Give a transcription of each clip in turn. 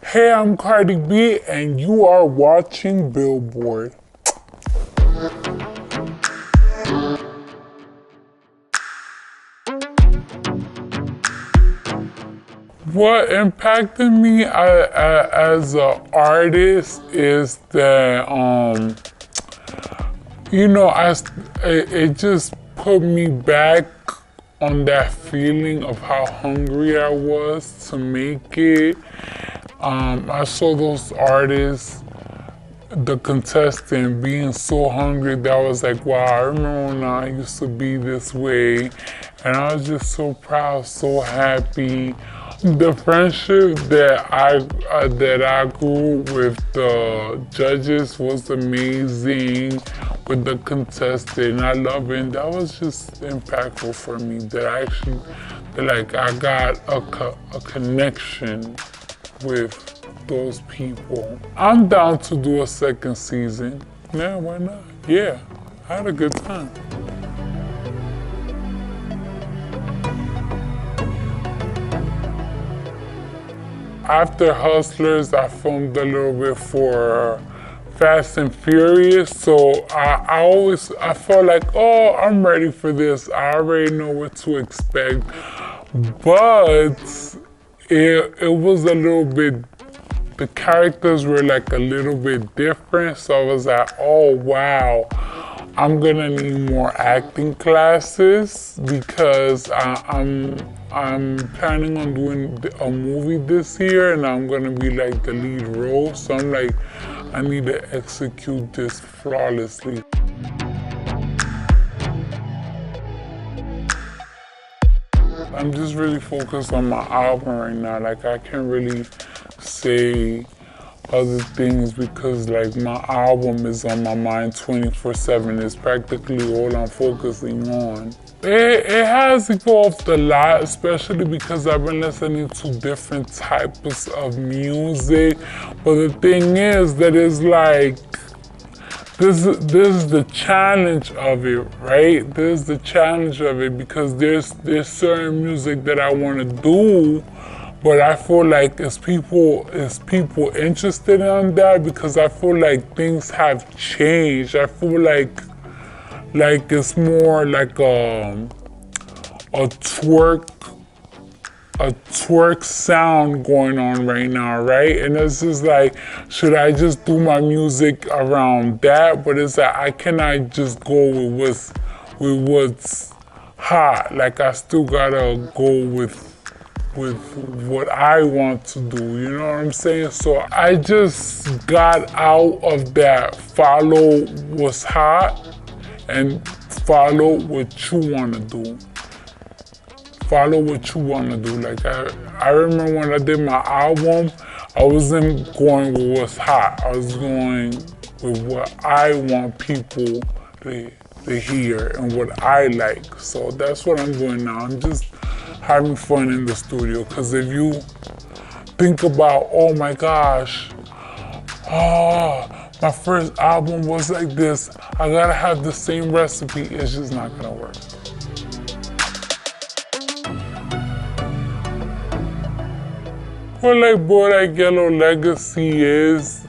Hey, I'm Cardi B, and you are watching Billboard. What impacted me as an artist is that, it just put me back on that feeling of how hungry I was to make it. I saw those artists, the contestant, being so hungry that I was like, wow, I remember when I used to be this way. And I was just so proud, so happy. The friendship that I grew with the judges was amazing, with the contestant. I love it. That was just impactful for me. That I got a connection with those people. I'm down to do a second season. Yeah, why not? Yeah, I had a good time. After Hustlers, I filmed a little bit for Fast and Furious, so I felt like, oh, I'm ready for this. I already know what to expect, but it was a little bit, the characters were like a little bit different, so I was like, oh wow, I'm gonna need more acting classes because I'm planning on doing a movie this year and I'm gonna be like the lead role, so I'm like, I need to execute this flawlessly. I'm just really focused on my album right now. Like, I can't really say other things because like my album is on my mind 24/7. It's practically all I'm focusing on. It has evolved a lot, especially because I've been listening to different types of music. But the thing is that it's like, this is the challenge of it, right? This is the challenge of it because there's certain music that I want to do, but I feel like is people interested in that? Because I feel like things have changed. I feel like it's more like a twerk sound going on right now, right? And it's just like, should I just do my music around that? But it's like, I cannot just go with what's hot. Like, I still gotta go with what I want to do, you know what I'm saying? So I just got out of that follow what's hot and follow what you want to do. Follow what you want to do. Like, I remember when I did my album, I wasn't going with what's hot. I was going with what I want people to hear and what I like. So that's what I'm doing now. I'm just having fun in the studio, because if you think about, oh my gosh, my first album was like this, I gotta have the same recipe, it's just not gonna work. What like Bodak Yellow legacy is,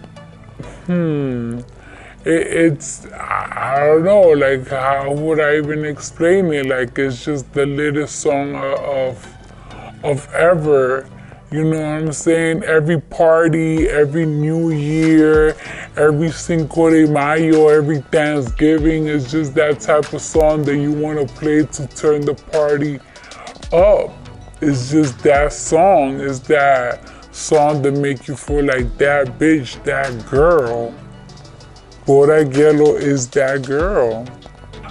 it's, I don't know, like how would I even explain it? Like, it's just the latest song of ever, you know what I'm saying? Every party, every New Year, every Cinco de Mayo, every Thanksgiving, is just that type of song that you want to play to turn the party up. It's just that song, it's that song that make you feel like that bitch, that girl. Bodak Yellow is that girl.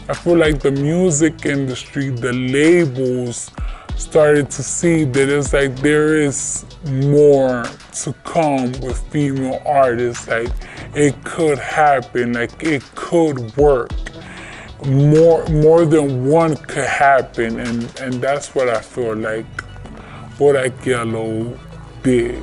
I feel like the music industry, the labels, started to see that it's like there is more to come with female artists. Like, it could happen, like it could work. More than one could happen, and that's what I feel like Bodak Yellow did.